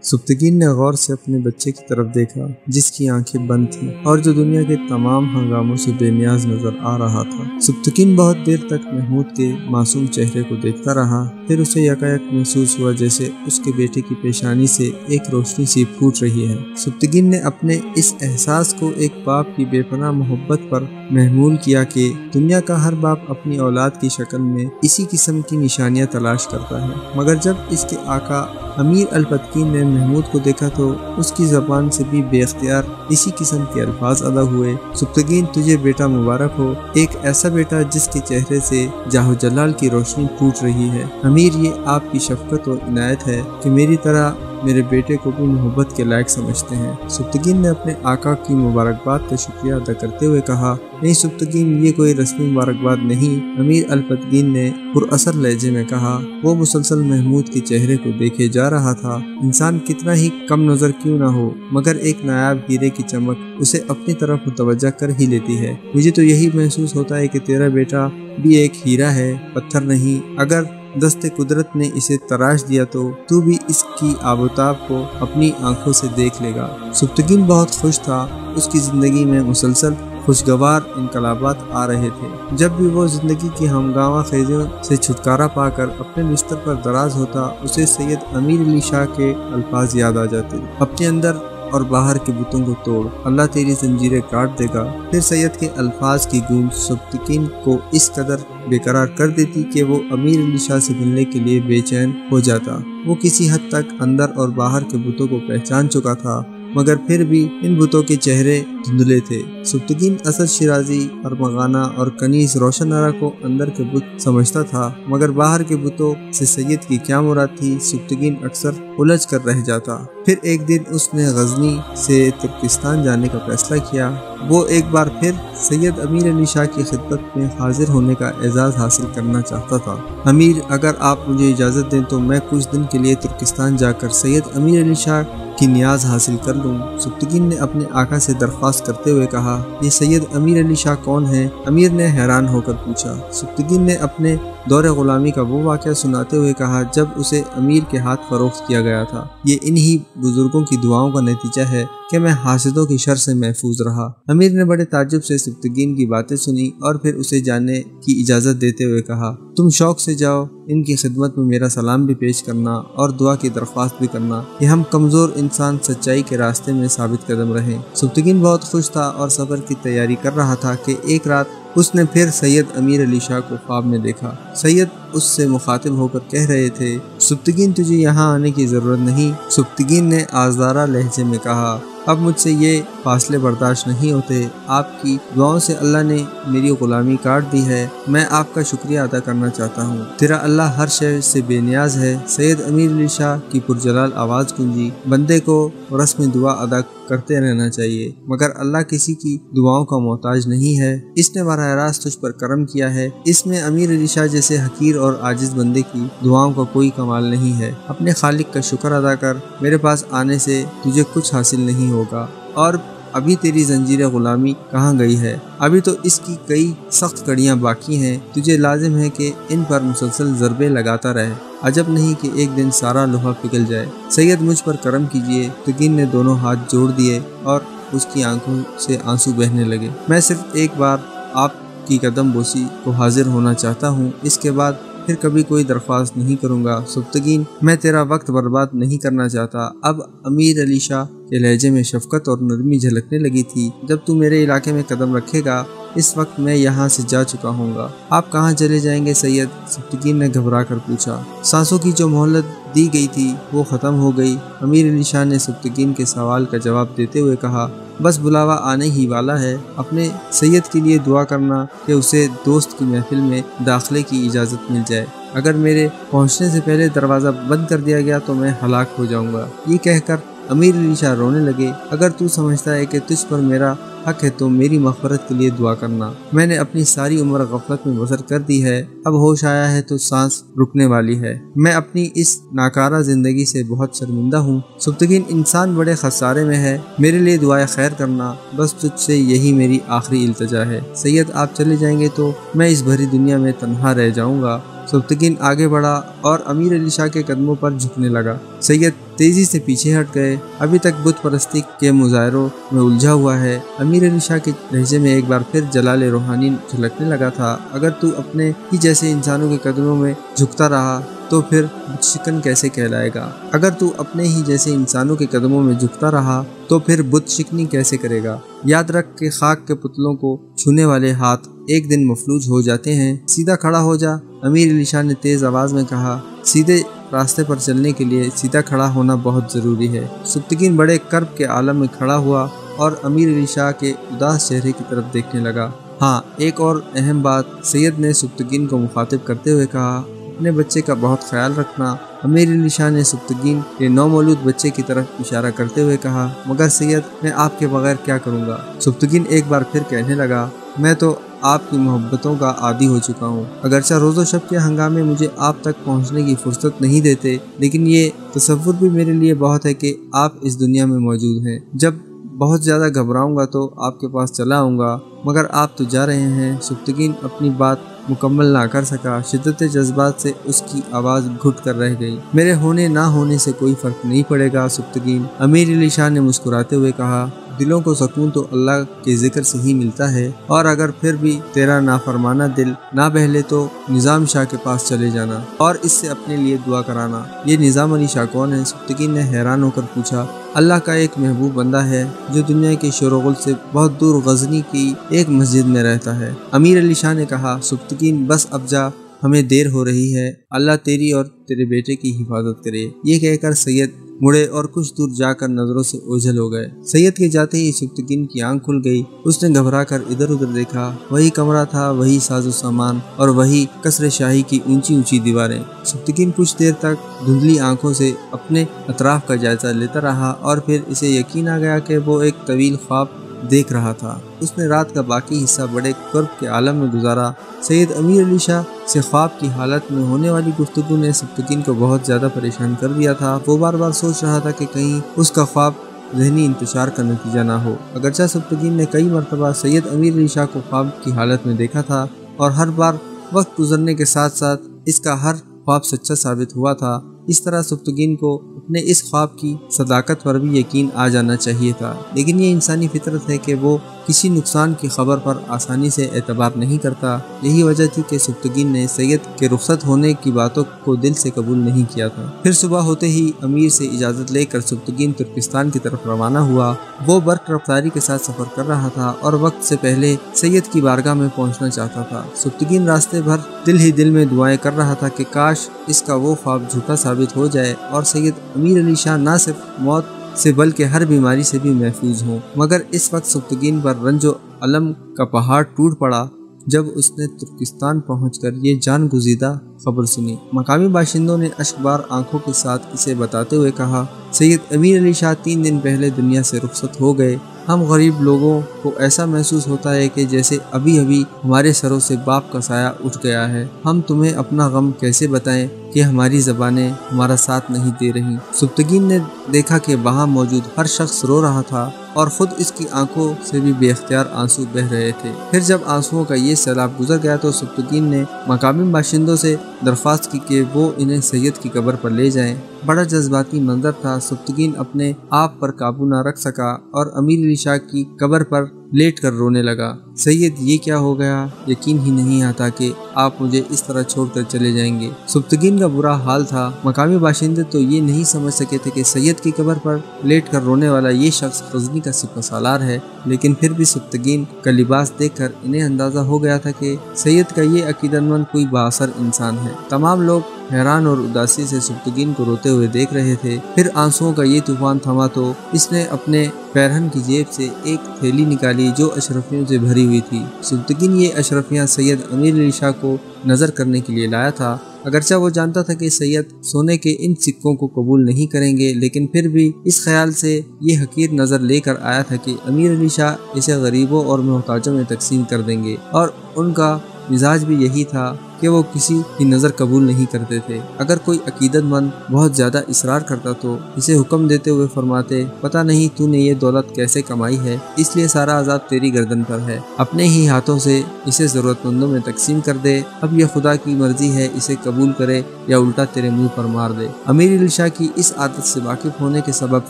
سبتگین نے غور سے اپنے بچے کی طرف دیکھا جس کی آنکھیں بند تھیں اور جو دنیا کے تمام ہنگاموں سے بے نیاز نظر آ رہا تھا۔ سبتگین بہت دیر تک محمود کے معصوم چہرے کو دیکھتا رہا، پھر اسے یکایک محسوس ہوا جیسے اس کے بیٹے کی پیشانی سے ایک روشنی سی پھوٹ رہی ہے۔ سبتگین نے اپنے اس احساس کو ایک باپ کی بے پناہ محبت پر محمول کیا کہ دنیا کا ہر باپ اپنی اولاد کی شکل میں اسی قسم کی نشانیاں تلاش کرتا ہے، مگر جب اس کے آقا امیر الپتکین نے محمود کو دیکھا تو اس کی زبان سے بھی بے اختیار اسی قسم کے الفاظ ادا ہوئے۔ سبتگین تجھے بیٹا مبارک ہو، ایک ایسا بیٹا جس کے چہرے سے جاہ و جلال کی روشنی پھوٹ رہی ہے۔ امیر، یہ آپ کی شفقت اور عنایت ہے کہ میری طرح میرے بیٹے کو بھی محبت کے لائق سمجھتے ہیں۔ سبتگین نے اپنے آقا کی مبارکباد کا شکریہ ادا کرتے ہوئے کہا، نہیں سبتگین، یہ کوئی رسمی مبارکباد نہیں۔ امیر الپتگین نے پراثر لہجے میں کہا۔ وہ مسلسل محمود کے چہرے کو دیکھے جا رہا تھا۔ انسان کتنا ہی کم نظر کیوں نہ ہو، مگر ایک نایاب ہیرے کی چمک اسے اپنی طرف متوجہ کر ہی لیتی ہے۔ مجھے تو یہی محسوس ہوتا ہے کہ تیرا بیٹا بھی ایک ہیرا ہے، پتھر نہیں۔ اگر دست قدرت نے اسے تراش دیا تو بھی اس کی آب و تاب کو اپنی آنکھوں سے دیکھ لے گا۔ سبتگین بہت خوش تھا۔ اس کی زندگی میں مسلسل خوشگوار انقلابات آ رہے تھے۔ جب بھی وہ زندگی کی ہنگامہ خیزیوں سے چھٹکارا پا کر اپنے بستر پر دراز ہوتا، اسے سید امیر علی شاہ کے الفاظ یاد آ جاتے، اپنے اندر اور باہر کے بتوں کو توڑ، اللہ تیری زنجیریں کاٹ دے گا۔ پھر سید کے الفاظ کی گونج سبتگین کو اس قدر بے قرار کر دیتی کہ وہ امیر علی شاہ سے ملنے کے لیے بے چین ہو جاتا۔ وہ کسی حد تک اندر اور باہر کے بتوں کو پہچان چکا تھا، مگر پھر بھی ان بتوں کے چہرے دھندلے تھے۔ سبتگین اسد شیرازی، ارمغانہ اور کنیز روشن آرا کو اندر کے بت سمجھتا تھا، مگر باہر کے بتوں سے سید کی کیا مراد تھی، سبتگین اکثر الجھ کر رہ جاتا۔ پھر ایک دن اس نے غزنی سے ترکستان جانے کا فیصلہ کیا۔ وہ ایک بار پھر سید امیر علی شاہ کی خدمت میں حاضر ہونے کا اعزاز حاصل کرنا چاہتا تھا۔ امیر، اگر آپ مجھے اجازت دیں تو میں کچھ دن کے لیے ترکستان جا کر سید امیر علی شاہ کی نیاز حاصل کر لوں۔ سبتگین نے اپنے آقا سے درخواست کرتے ہوئے کہا، یہ سید امیر علی شاہ کون ہیں؟ امیر نے حیران ہو کر پوچھا۔ سبتگین نے اپنے دور غلامی کا وہ واقعہ سناتے ہوئے کہا جب اسے امیر کے ہاتھ فروخت کیا گیا تھا۔ یہ انہی بزرگوں کی دعاؤں کا نتیجہ ہے کہ میں حاسدوں کی شر سے محفوظ رہا۔ امیر نے بڑے تعجب سے سبتگین کی باتیں سنی اور پھر اسے جانے کی اجازت دیتے ہوئے کہا، تم شوق سے جاؤ، ان کی خدمت میں میرا سلام بھی پیش کرنا اور دعا کی درخواست بھی کرنا کہ ہم کمزور انسان سچائی کے راستے میں ثابت قدم رہیں۔ سبتگین بہت خوش تھا اور سفر کی تیاری کر رہا تھا کہ ایک رات اس نے پھر سید امیر علی شاہ کو خواب میں دیکھا۔ سید اس سے مخاطب ہو کر کہہ رہے تھے، سبتگین تجھے یہاں آنے کی ضرورت نہیں۔ سبتگین نے آزارہ لہجے میں کہا، اب مجھ سے یہ فاصلے برداشت نہیں ہوتے۔ آپ کی دعاؤں سے اللہ نے میری غلامی کاٹ دی ہے۔ میں آپ کا شکریہ ادا کرنا چاہتا ہوں۔ تیرا اللہ ہر شے سے بے نیاز ہے۔ سید امیر علی شاہ کی پرجلال آواز گونجی، بندے کو رسم دعا ادا کرتے رہنا چاہیے، مگر اللہ کسی کی دعاؤں کا محتاج نہیں ہے۔ اس نے براہ راست تجھ پر کرم کیا ہے۔ اس میں امیر علی شاہ جیسے حقیر اور عاجز بندے کی دعاؤں کا کوئی کمال نہیں ہے۔ اپنے خالق کا شکر ادا کر، میرے پاس آنے سے تجھے کچھ حاصل نہیں ہوگا۔ اور ابھی تیری زنجیر غلامی کہاں گئی ہے؟ ابھی تو اس کی کئی سخت کڑیاں باقی ہیں۔ تجھے لازم ہے کہ ان پر مسلسل ضربے لگاتا رہے۔ عجب نہیں کہ ایک دن سارا لوہا پگھل جائے۔ سید مجھ پر کرم کیجیے۔ سبتگین نے دونوں ہاتھ جوڑ دیے اور اس کی آنکھوں سے آنسو بہنے لگے۔ میں صرف ایک بار آپ کی قدم بوسی کو حاضر ہونا چاہتا ہوں، اس کے بعد پھر کبھی کوئی درخواست نہیں کروں گا۔ سبتگین، میں تیرا وقت برباد نہیں کرنا چاہتا۔ اب امیر علی شاہ کے لہجے میں شفقت اور نرمی جھلکنے لگی تھی۔ جب تو میرے علاقے میں قدم رکھے گا، اس وقت میں یہاں سے جا چکا ہوں گا۔ آپ کہاں چلے جائیں گے سید؟ سبتگین نے گھبرا کر پوچھا۔ سانسوں کی جو مہلت دی گئی تھی وہ ختم ہو گئی۔ امیر علی شاہ نے سبتگین کے سوال کا جواب دیتے ہوئے کہا، بس بلاوا آنے ہی والا ہے۔ اپنے سید کے لیے دعا کرنا کہ اسے دوست کی محفل میں داخلے کی اجازت مل جائے۔ اگر میرے پہنچنے سے پہلے دروازہ بند کر دیا گیا تو میں ہلاک ہو جاؤں گا۔ یہ کہہ کر امیر علی شاہ رونے لگے۔ اگر تو سمجھتا ہے کہ تجھ پر میرا حق ہے تو میری مغفرت کے لیے دعا کرنا۔ میں نے اپنی ساری عمر غفلت میں بسر کر دی ہے، اب ہوش آیا ہے تو سانس رکنے والی ہے۔ میں اپنی اس ناکارہ زندگی سے بہت شرمندہ ہوں۔ سبتگین، انسان بڑے خسارے میں ہے، میرے لیے دعائے خیر کرنا، بس تجھ سے یہی میری آخری التجا ہے۔ سید، آپ چلے جائیں گے تو میں اس بھری دنیا میں تنہا رہ جاؤں گا۔ سبتگین آگے بڑھا اور امیر علی شاہ کے قدموں پر جھکنے لگا۔ سید تیزی سے پیچھے ہٹ گئے، ابھی تک بت پرستی کے مظاہروں میں الجھا ہوا ہے۔ امیر علی شاہ کے لہجے میں ایک بار پھر جلال روحانی جھلکنے لگا تھا۔ اگر تو اپنے ہی جیسے انسانوں کے قدموں میں جھکتا رہا تو پھر بت شکن کیسے کہلائے گا؟ اگر تو اپنے ہی جیسے انسانوں کے قدموں میں جھکتا رہا تو پھر بت شکنی کیسے کرے گا؟ یاد رکھ کہ خاک کے پتلوں کو چھونے والے ہاتھ ایک دن مفلوج ہو جاتے ہیں۔ سیدھا کھڑا ہو جا، امیر علی شاہ نے تیز آواز میں کہا۔ سیدھے راستے پر چلنے کے لیے سیدھا کھڑا ہونا بہت ضروری ہے۔ سبتگین بڑے کرب کے عالم میں کھڑا ہوا اور امیر علی شاہ کے اداس چہرے کی طرف دیکھنے لگا۔ ہاں، ایک اور اہم بات، سید نے سبتگین کو مخاطب کرتے ہوئے کہا، اپنے بچے کا بہت خیال رکھنا۔ امیر علی شاہ نے سبتگین کے نومولود بچے کی طرف اشارہ کرتے ہوئے کہا، مگر سید، میں آپ کے بغیر کیا کروں گا؟ سبتگین ایک بار پھر کہنے لگا، میں تو آپ کی محبتوں کا عادی ہو چکا ہوں۔ اگرچہ روز و شب کے ہنگامے مجھے آپ تک پہنچنے کی فرصت نہیں دیتے، لیکن یہ تصور بھی میرے لیے بہت ہے کہ آپ اس دنیا میں موجود ہیں۔ جب بہت زیادہ گھبراؤں گا تو آپ کے پاس چلا آؤں گا، مگر آپ تو جا رہے ہیں۔ سبتگین اپنی بات مکمل نہ کر سکا، شدت جذبات سے اس کی آواز گھٹ کر رہ گئی۔ میرے ہونے نہ ہونے سے کوئی فرق نہیں پڑے گا سبتگین، امیر علی شاہ نے مسکراتے ہوئے کہا۔ دلوں کو سکون تو اللہ کے ذکر سے ہی ملتا ہے، اور اگر پھر بھی تیرا نافرمانہ دل نہ بہلے تو نظام شاہ کے پاس چلے جانا اور اس سے اپنے لیے دعا کرانا۔ یہ نظام علی شاہ کون ہے؟ سبتگین نے حیران ہو کر پوچھا۔ اللہ کا ایک محبوب بندہ ہے جو دنیا کے شور و غل سے بہت دور غزنی کی ایک مسجد میں رہتا ہے، امیر علی شاہ نے کہا۔ سبتگین، بس اب جا، ہمیں دیر ہو رہی ہے، اللہ تیری اور تیرے بیٹے کی حفاظت کرے۔ یہ کہہ کر سید مڑے اور کچھ دور جا کر نظروں سے اوجھل ہو گئے۔ سید کے جاتے ہی سبتگین کی آنکھ کھل گئی، اس نے گھبرا کر ادھر ادھر دیکھا۔ وہی کمرہ تھا، وہی ساز و سامان اور وہی قصر شاہی کی اونچی اونچی دیواریں۔ سبتگین کچھ دیر تک دھندلی آنکھوں سے اپنے اطراف کا جائزہ لیتا رہا اور پھر اسے یقین آ گیا کہ وہ ایک طویل خواب دیکھ رہا تھا۔ اس نے رات کا باقی حصہ بڑے قرب کے عالم میں گزارا۔ سید امیر علی شاہ سے خواب کی حالت میں ہونے والی گفتگو نے سبتگین کو بہت زیادہ پریشان کر دیا تھا۔ وہ بار بار سوچ رہا تھا کہ کہیں اس کا خواب ذہنی انتشار کا نتیجہ نہ ہو۔ اگرچہ سبتگین نے کئی مرتبہ سید امیر علی شاہ کو خواب کی حالت میں دیکھا تھا اور ہر بار وقت گزرنے کے ساتھ ساتھ اس کا ہر خواب سچا ثابت ہوا تھا، اس طرح سبتگین کو اپنے اس خواب کی صداقت پر بھی یقین آ جانا چاہیے تھا، لیکن یہ انسانی فطرت ہے کہ وہ کسی نقصان کی خبر پر آسانی سے اعتبار نہیں کرتا۔ یہی وجہ تھی کہ سبتگین نے سید کے رخصت ہونے کی باتوں کو دل سے قبول نہیں کیا تھا۔ پھر صبح ہوتے ہی امیر سے اجازت لے کر سبتگین ترکستان کی طرف روانہ ہوا۔ وہ برق رفتاری کے ساتھ سفر کر رہا تھا اور وقت سے پہلے سید کی بارگاہ میں پہنچنا چاہتا تھا۔ سبتگین راستے بھر دل ہی دل میں دعائیں کر رہا تھا کہ کاش اس کا وہ خواب جھوٹا ثابت ہو جائے اور سید امیر علی شاہ نہ صرف موت سے بلکہ ہر بیماری سے بھی محفوظ ہوں۔ مگر اس وقت سبتگین پر رنج و الم کا پہاڑ ٹوٹ پڑا جب اس نے ترکستان پہنچ کر یہ جان گزیدہ خبر سنی۔ مقامی باشندوں نے اشک بار آنکھوں کے ساتھ اسے بتاتے ہوئے کہا، سید امیر علی شاہ 3 دن پہلے دنیا سے رخصت ہو گئے۔ ہم غریب لوگوں کو ایسا محسوس ہوتا ہے کہ جیسے ابھی ابھی ہمارے سروں سے باپ کا سایہ اٹھ گیا ہے۔ ہم تمہیں اپنا غم کیسے بتائیں کہ ہماری زبانیں ہمارا ساتھ نہیں دے رہی۔ سبتگین نے دیکھا کہ وہاں موجود ہر شخص رو رہا تھا اور خود اس کی آنکھوں سے بھی بے اختیار آنسو بہہ رہے تھے۔ پھر جب آنسوؤں کا یہ سیلاب گزر گیا تو سبتگین نے مقامی باشندوں سے درخواست کی کہ وہ انہیں سید کی قبر پر لے جائیں۔ بڑا جذباتی منظر تھا۔ سبتگین اپنے آپ پر قابو نہ رکھ سکا اور امیر علی شاہ کی قبر پر لیٹ کر رونے لگا۔ سید، یہ کیا ہو گیا؟ یقین ہی نہیں آتا کہ آپ مجھے اس طرح چھوڑ کر چلے جائیں گے۔ سبتگین کا برا حال تھا۔ مقامی باشندے تو یہ نہیں سمجھ سکے تھے کہ سید کی قبر پر لیٹ کر رونے والا یہ شخص غزنی کا سپہ سالار ہے، لیکن پھر بھی سبتگین کا لباس دیکھ کر انہیں اندازہ ہو گیا تھا کہ سید کا یہ عقیدت مند کوئی بااثر انسان ہے۔ تمام لوگ حیران اور اداسی سے سبتگین کو روتے ہوئے دیکھ رہے تھے۔ پھر آنسوؤں کا یہ طوفان تھما تو اس نے اپنے پیرہن کی جیب سے ایک تھیلی نکالی جو اشرفیوں سے بھری ہوئی تھی۔ سبتگین یہ اشرفیاں سید امیر علی شاہ کو نظر کرنے کے لیے لایا تھا۔ اگرچہ وہ جانتا تھا کہ سید سونے کے ان سکوں کو قبول نہیں کریں گے، لیکن پھر بھی اس خیال سے یہ حقیر نظر لے کر آیا تھا کہ امیر علی شاہ اسے غریبوں اور محتاجوں میں تقسیم کر دیں گے اور ان کا مزاج بھی یہی تھا کہ وہ کسی کی نظر قبول نہیں کرتے تھے۔ اگر کوئی عقیدت مند بہت زیادہ اصرار کرتا تو اسے حکم دیتے ہوئے فرماتے، پتہ نہیں تو نے یہ دولت کیسے کمائی ہے، اس لیے سارا عذاب تیری گردن پر ہے، اپنے ہی ہاتھوں سے اسے ضرورت مندوں میں تقسیم کر دے، اب یہ خدا کی مرضی ہے اسے قبول کرے یا الٹا تیرے منہ پر مار دے۔ امیر علی شاہ کی اس عادت سے واقف ہونے کے سبب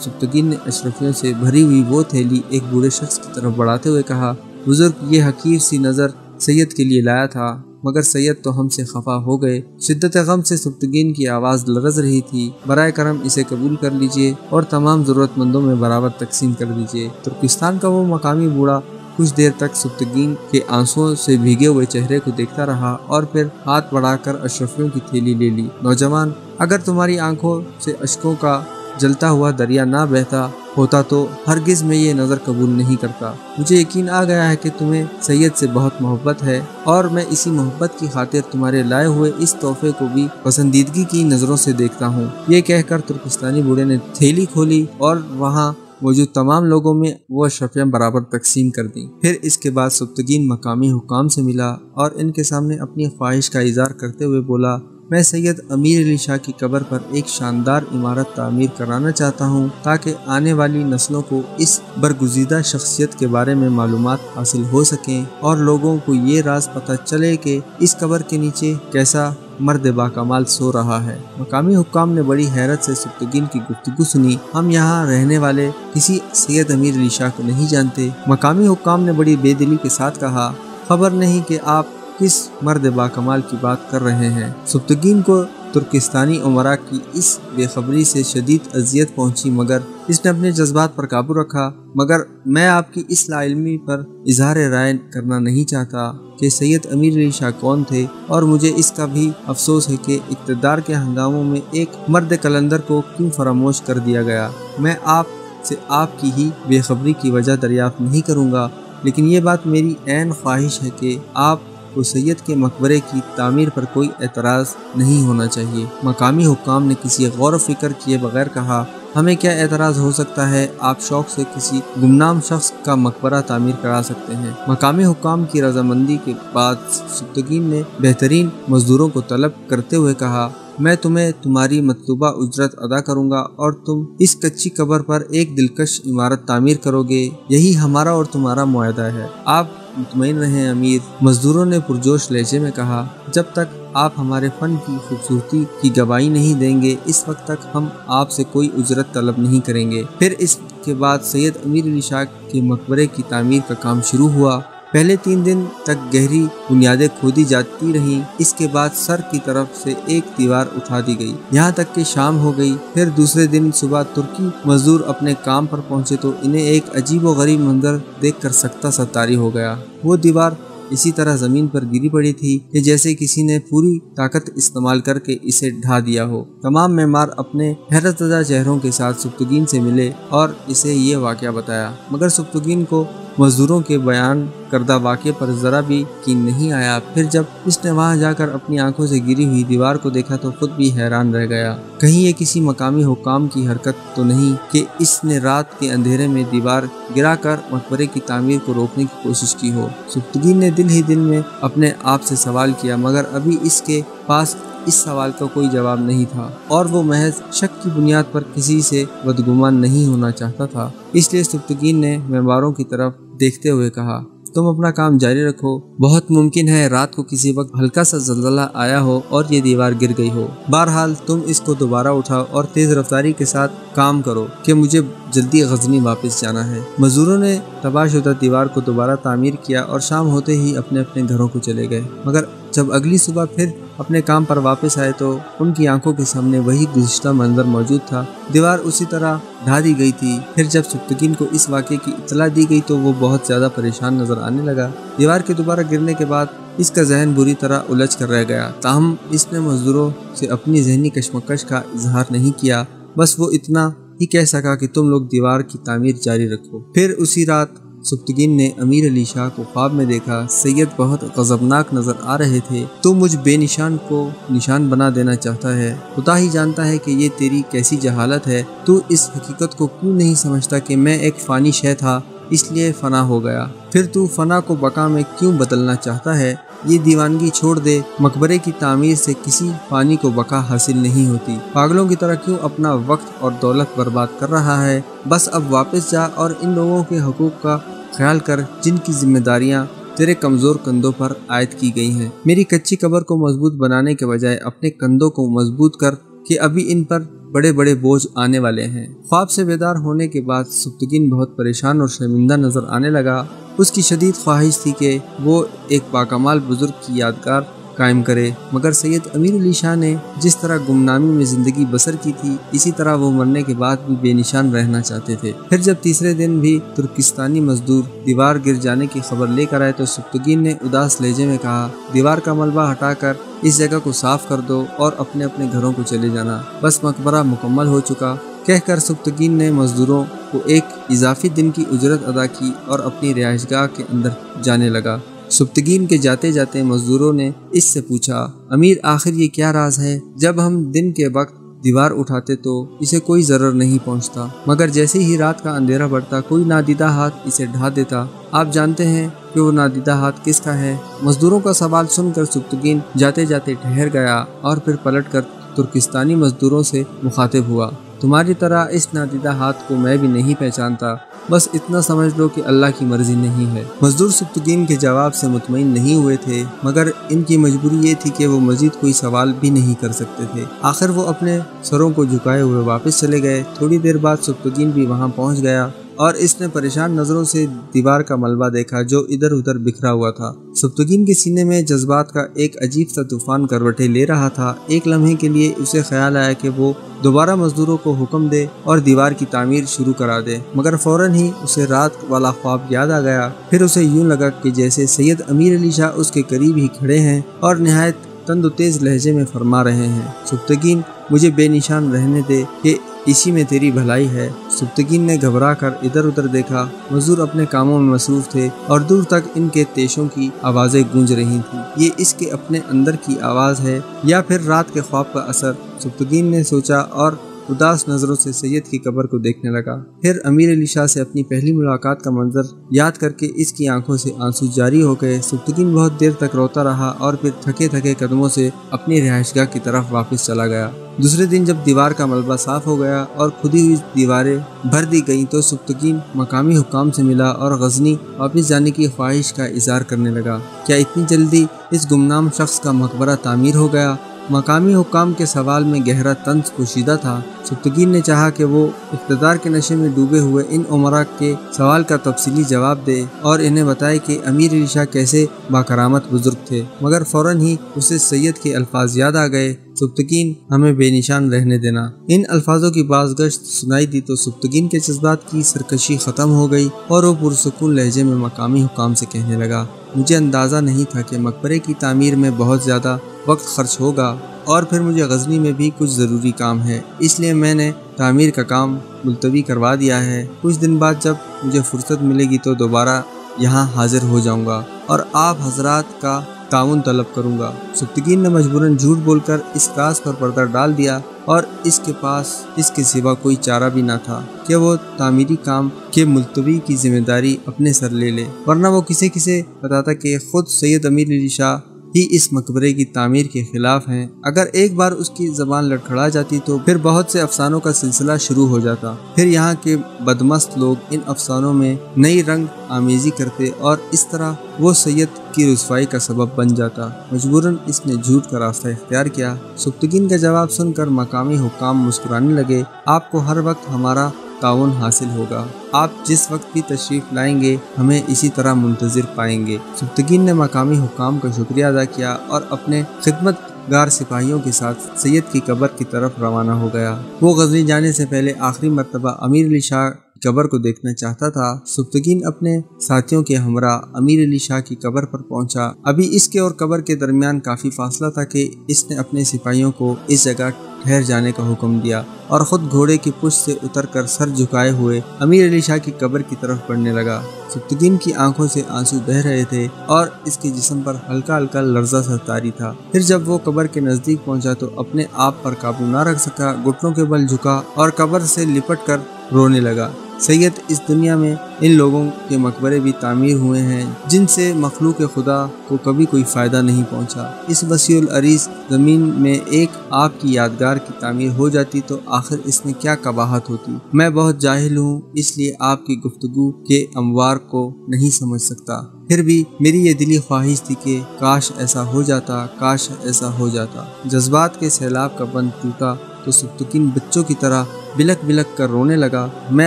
سبکتگین نے اشرفیوں سے بھری ہوئی وہ تھیلی ایک بوڑھے شخص کی طرف بڑھاتے ہوئے کہا، بزرگ، یہ حقیر سی نظر سید کے لیے لایا تھا، مگر سید تو ہم سے خفا ہو گئے۔ شدت غم سے سبکتگین کی آواز لرز رہی تھی۔ برائے کرم اسے قبول کر لیجئے اور تمام ضرورت مندوں میں برابر تقسیم کر دیجئے۔ ترکستان کا وہ مقامی بوڑھا کچھ دیر تک سبکتگین کے آنسوؤں سے بھیگے ہوئے چہرے کو دیکھتا رہا اور پھر ہاتھ بڑھا کر اشرفیوں کی تھیلی لے لی۔ نوجوان، اگر تمہاری آنکھوں سے اشکوں کا جلتا ہوا دریا نہ بہتا ہوتا تو ہرگز میں یہ نظر قبول نہیں کرتا۔ مجھے یقین آ گیا ہے کہ تمہیں سید سے بہت محبت ہے اور میں اسی محبت کی خاطر تمہارے لائے ہوئے اس تحفے کو بھی پسندیدگی کی نظروں سے دیکھتا ہوں۔ یہ کہہ کر ترکستانی بوڑھے نے تھیلی کھولی اور وہاں موجود تمام لوگوں میں وہ اشرفیاں برابر تقسیم کر دیں۔ پھر اس کے بعد سبکتگین مقامی حکام سے ملا اور ان کے سامنے اپنی خواہش کا اظہار کرتے ہوئے بولا، میں سید امیر علی شاہ کی قبر پر ایک شاندار عمارت تعمیر کرانا چاہتا ہوں تاکہ آنے والی نسلوں کو اس برگزیدہ شخصیت کے بارے میں معلومات حاصل ہو سکیں اور لوگوں کو یہ راز پتہ چلے کہ اس قبر کے نیچے کیسا مرد باکمال سو رہا ہے۔ مقامی حکام نے بڑی حیرت سے سبکتگین کی گفتگو سنی۔ ہم یہاں رہنے والے کسی سید امیر علی شاہ کو نہیں جانتے۔ مقامی حکام نے بڑی بے دلی کے ساتھ کہا، خبر نہیں کہ آپ کس مرد باکمال کی بات کر رہے ہیں۔ سبکتگین کو ترکستانی امراء کی اس بے خبری سے شدید اذیت پہنچی، مگر اس نے اپنے جذبات پر قابو رکھا۔ مگر میں آپ کی اس لا علمی پر اظہار رائے کرنا نہیں چاہتا کہ سید امیر علی شاہ کون تھے، اور مجھے اس کا بھی افسوس ہے کہ اقتدار کے ہنگاموں میں ایک مرد قلندر کو کیوں فراموش کر دیا گیا۔ میں آپ سے آپ کی ہی بے خبری کی وجہ دریافت نہیں کروں گا، لیکن یہ بات میری عین خواہش ہے کہ آپ کو سید کے مقبرے کی تعمیر پر کوئی اعتراض نہیں ہونا چاہیے۔ مقامی حکام نے کسی غور و فکر کیے بغیر کہا، ہمیں کیا اعتراض ہو سکتا ہے، آپ شوق سے کسی گمنام شخص کا مقبرہ تعمیر کرا سکتے ہیں۔ مقامی حکام کی رضامندی کے بعد سبکتگین نے بہترین مزدوروں کو طلب کرتے ہوئے کہا، میں تمہیں تمہاری مطلوبہ اجرت ادا کروں گا اور تم اس کچی قبر پر ایک دلکش عمارت تعمیر کرو گے، یہی ہمارا اور تمہارا معاہدہ ہے۔ آپ مطمئن رہیں امیر، مزدوروں نے پرجوش لہجے میں کہا، جب تک آپ ہمارے فن کی خوبصورتی کی گواہی نہیں دیں گے اس وقت تک ہم آپ سے کوئی اجرت طلب نہیں کریں گے۔ پھر اس کے بعد سید امیر علی شاہ کے مقبرے کی تعمیر کا کام شروع ہوا۔ پہلے 3 دن تک گہری بنیادیں کھودی جاتی رہیں، اس کے بعد سر کی طرف سے ایک دیوار اٹھا دی گئی، یہاں تک کہ شام ہو گئی۔ پھر دوسرے دن صبح ترکی مزدور اپنے کام پر پہنچے تو انہیں ایک عجیب و غریب منظر دیکھ کر سکتہ سا طاری ہو گیا۔ وہ دیوار اسی طرح زمین پر گری پڑی تھی کہ جیسے کسی نے پوری طاقت استعمال کر کے اسے ڈھا دیا ہو۔ تمام معمار اپنے حیرت زدہ چہروں کے ساتھ سبکتگین سے ملے اور اسے یہ واقعہ بتایا، مگر سبکتگین کو مزدوروں کے بیان کردہ واقعے پر ذرا بھی یقین نہیں آیا۔ پھر جب اس نے وہاں جا کر اپنی آنکھوں سے گری ہوئی دیوار کو دیکھا تو خود بھی حیران رہ گیا، کہیں یہ کسی مقامی حکام کی حرکت تو نہیں کہ اس نے رات کے اندھیرے میں دیوار گرا کر مقبرے کی تعمیر کو روکنے کی کوشش کی ہو۔ سبکتگین نے دل ہی دل میں اپنے آپ سے سوال کیا، مگر ابھی اس کے پاس اس سوال کا کوئی جواب نہیں تھا اور وہ محض شک کی بنیاد پر کسی سے بدگمان نہیں ہونا چاہتا تھا۔ اس لیے سبکتگین نے معماروں کی طرف دیکھتے ہوئے کہا، تم اپنا کام جاری رکھو، بہت ممکن ہے رات کو کسی وقت ہلکا سا زلزلہ آیا ہو اور یہ دیوار گر گئی ہو۔ بہرحال تم اس کو دوبارہ اٹھاؤ اور تیز رفتاری کے ساتھ کام کرو کہ مجھے جلدی غزنی واپس جانا ہے۔ مزدوروں نے تباہ شدہ دیوار کو دوبارہ تعمیر کیا اور شام ہوتے ہی اپنے اپنے گھروں کو چلے گئے، مگر جب اگلی صبح پھر اپنے کام پر واپس آئے تو ان کی آنکھوں کے سامنے وہی گزشتہ منظر موجود تھا، دیوار اسی طرح ڈھا دی گئی تھی۔ پھر جب سبکتگین کو اس واقعے کی اطلاع دی گئی تو وہ بہت زیادہ پریشان نظر آنے لگا۔ دیوار کے دوبارہ گرنے کے بعد اس کا ذہن بری طرح الجھ کر رہ گیا، تاہم اس نے مزدوروں سے اپنی ذہنی کشمکش کا اظہار نہیں کیا، بس وہ اتنا ہی کہہ سکا کہ تم لوگ دیوار کی تعمیر جاری رکھو۔ پھر اسی رات سبکتگین نے امیر علی شاہ کو خواب میں دیکھا۔ سید بہت غضبناک نظر آ رہے تھے۔ تو مجھ بے نشان کو نشان بنا دینا چاہتا ہے، خدا ہی جانتا ہے کہ یہ تیری کیسی جہالت ہے۔ تو اس حقیقت کو کیوں نہیں سمجھتا کہ میں ایک فانی شے تھا، اس لیے فنا ہو گیا، پھر تو فنا کو بقا میں کیوں بدلنا چاہتا ہے؟ یہ دیوانگی چھوڑ دے، مقبرے کی تعمیر سے کسی فانی کو بقا حاصل نہیں ہوتی، پاگلوں کی طرح کیوں اپنا وقت اور دولت برباد کر رہا ہے؟ بس اب واپس جا اور ان لوگوں کے حقوق کا خیال کر جن کی ذمہ داریاں تیرے کمزور کندھوں پر عائد کی گئی ہیں۔ میری کچی قبر کو مضبوط بنانے کے بجائے اپنے کندھوں کو مضبوط کر کہ ابھی ان پر بڑے بڑے بوجھ آنے والے ہیں۔ خواب سے بیدار ہونے کے بعد سبکتگین بہت پریشان اور شرمندہ نظر آنے لگا۔ اس کی شدید خواہش تھی کہ وہ ایک باکمال بزرگ کی یادگار قائم کرے، مگر سید امیر علی شاہ نے جس طرح گمنامی میں زندگی بسر کی تھی، اسی طرح وہ مرنے کے بعد بھی بے نشان رہنا چاہتے تھے۔ پھر جب تیسرے دن بھی ترکستانی مزدور دیوار گر جانے کی خبر لے کر آئے تو سبکتگین نے اداس لہجے میں کہا، دیوار کا ملبہ ہٹا کر اس جگہ کو صاف کر دو اور اپنے اپنے گھروں کو چلے جانا، بس مقبرہ مکمل ہو چکا۔ کہہ کر سبکتگین نے مزدوروں کو ایک اضافی دن کی اجرت ادا کی اور اپنی رہائش گاہ کے اندر جانے لگا۔ سبکتگین کے جاتے جاتے مزدوروں نے اس سے پوچھا، امیر آخر یہ کیا راز ہے؟ جب ہم دن کے وقت دیوار اٹھاتے تو اسے کوئی ضرر نہیں پہنچتا، مگر جیسے ہی رات کا اندھیرا بڑھتا کوئی نادیدہ ہاتھ اسے ڈھا دیتا۔ آپ جانتے ہیں کہ وہ نادیدہ ہاتھ کس کا ہے؟ مزدوروں کا سوال سن کر سبکتگین جاتے جاتے ٹھہر گیا اور پھر پلٹ کر ترکستانی مزدوروں سے مخاطب ہوا، تمہاری طرح اس نادیدہ ہاتھ کو میں بھی نہیں پہچانتا، بس اتنا سمجھ لو کہ اللہ کی مرضی نہیں ہے۔ مزدور سبکتگین کے جواب سے مطمئن نہیں ہوئے تھے، مگر ان کی مجبوری یہ تھی کہ وہ مزید کوئی سوال بھی نہیں کر سکتے تھے۔ آخر وہ اپنے سروں کو جھکائے ہوئے واپس چلے گئے۔ تھوڑی دیر بعد سبکتگین بھی وہاں پہنچ گیا اور اس نے پریشان نظروں سے دیوار کا ملبہ دیکھا جو ادھر ادھر بکھرا ہوا تھا۔ سبکتگین کے سینے میں جذبات کا ایک عجیب سا طوفان کروٹیں لے رہا تھا۔ ایک لمحے کے لیے اسے خیال آیا کہ وہ دوبارہ مزدوروں کو حکم دے اور دیوار کی تعمیر شروع کرا دے، مگر فوراً ہی اسے رات والا خواب یاد آ گیا۔ پھر اسے یوں لگا کہ جیسے سید امیر علی شاہ اس کے قریب ہی کھڑے ہیں اور نہایت تند و تیز لہجے میں فرما رہے ہیں، سبکتگین مجھے بے نشان رہنے دے کہ اسی میں تیری بھلائی ہے۔ سبکتگین نے گھبرا کر ادھر ادھر دیکھا۔ مزدور اپنے کاموں میں مصروف تھے اور دور تک ان کے تیشوں کی آوازیں گونج رہی تھیں۔ یہ اس کے اپنے اندر کی آواز ہے یا پھر رات کے خواب کا اثر؟ سبکتگین نے سوچا اور اداس نظروں سے سید کی قبر کو دیکھنے لگا۔ پھر امیر علی شاہ سے اپنی پہلی ملاقات کا منظر یاد کر کے اس کی آنکھوں سے آنسو جاری ہو گئے۔ سبکتگین بہت دیر تک روتا رہا اور پھر تھکے تھکے قدموں سے اپنی رہائش گاہ کی طرف واپس چلا گیا۔ دوسرے دن جب دیوار کا ملبہ صاف ہو گیا اور کھدی ہوئی دیواریں بھر دی گئیں تو سبکتگین مقامی حکام سے ملا اور غزنی واپس جانے کی خواہش کا اظہار کرنے لگا۔ کیا اتنی جلدی اس گمنام شخص کا مقبرہ تعمیر ہو گیا؟ مقامی حکام کے سوال میں گہرا طنز پوشیدہ تھا۔ سبکتگین نے چاہا کہ وہ اقتدار کے نشے میں ڈوبے ہوئے ان امراء کے سوال کا تفصیلی جواب دے اور انہیں بتائے کہ امیر علی شاہ کیسے باکرامت بزرگ تھے، مگر فوراً ہی اسے سید کے الفاظ یاد آ گئے، سبکتگین ہمیں بے نشان رہنے دینا۔ ان الفاظوں کی بازگشت سنائی دی تو سبکتگین کے جذبات کی سرکشی ختم ہو گئی اور وہ پرسکون لہجے میں مقامی حکام سے کہنے لگا، مجھے اندازہ نہیں تھا کہ مقبرے کی تعمیر میں بہت زیادہ وقت خرچ ہوگا اور پھر مجھے غزنی میں بھی کچھ ضروری کام ہے، اس لیے میں نے تعمیر کا کام ملتوی کروا دیا ہے۔ کچھ دن بعد جب مجھے فرصت ملے گی تو دوبارہ یہاں حاضر ہو جاؤں گا اور آپ حضرات کا تعاون طلب کروں گا۔ سبکتگین نے مجبوراً جھوٹ بول کر اس راز پر پردہ ڈال دیا اور اس کے پاس اس کے سوا کوئی چارہ بھی نہ تھا کہ وہ تعمیری کام کے ملتوی کی ذمہ داری اپنے سر لے لے، ورنہ وہ کسے بتاتا کہ خود سید امیر علی شاہ ہی اس مقبرے کی تعمیر کے خلاف ہیں۔ اگر ایک بار اس کی زبان لڑکھڑا جاتی تو پھر بہت سے افسانوں کا سلسلہ شروع ہو جاتا، پھر یہاں کے بدمست لوگ ان افسانوں میں نئی رنگ آمیزی کرتے اور اس طرح وہ سید کی رسوائی کا سبب بن جاتا۔ مجبوراً اس نے جھوٹ کا راستہ اختیار کیا۔ سبکتگین کا جواب سن کر مقامی حکام مسکرانے لگے، آپ کو ہر وقت ہمارا تعاون حاصل ہوگا، آپ جس وقت بھی تشریف لائیں گے ہمیں اسی طرح منتظر پائیں گے۔ سبکتگین نے مقامی حکام کا شکریہ ادا کیا اور اپنے خدمت گار سپاہیوں کے ساتھ سید کی قبر کی طرف روانہ ہو گیا۔ وہ غزنی جانے سے پہلے آخری مرتبہ امیر علی شاہ قبر کو دیکھنا چاہتا تھا۔ سبکتگین اپنے ساتھیوں کے ہمراہ امیر علی شاہ کی قبر پر پہنچا۔ ابھی اس کے اور قبر کے درمیان کافی فاصلہ تھا کہ اس نے اپنے سپاہیوں کو اس جگہ ٹھہر جانے کا حکم دیا اور خود گھوڑے کی پشت سے اتر کر سر جھکائے ہوئے امیر علی شاہ کی قبر کی طرف بڑھنے لگا۔ سبکتگین کی آنکھوں سے آنسو بہہ رہے تھے اور اس کے جسم پر ہلکا ہلکا لرزہ سا طاری تھا۔ پھر جب وہ قبر کے نزدیک پہنچا تو اپنے آپ پر قابو نہ رکھ سکا، گھٹنوں کے بل جھکا اور قبر سے لپٹ کر رونے لگا۔ سید اس دنیا میں ان لوگوں کے مقبرے بھی تعمیر ہوئے ہیں جن سے مخلوق خدا کو کبھی کوئی فائدہ نہیں پہنچا۔ اس وسیع العریض زمین میں ایک آپ کی یادگار کی تعمیر ہو جاتی تو آخر اس میں کیا قباحت ہوتی۔ میں بہت جاہل ہوں، اس لیے آپ کی گفتگو کے اموار کو نہیں سمجھ سکتا، پھر بھی میری یہ دلی خواہش تھی کہ کاش ایسا ہو جاتا، کاش ایسا ہو جاتا۔ جذبات کے سیلاب کا بند ٹوٹا تو سبکتگین بچوں کی طرح بلک بلک کر رونے لگا۔ میں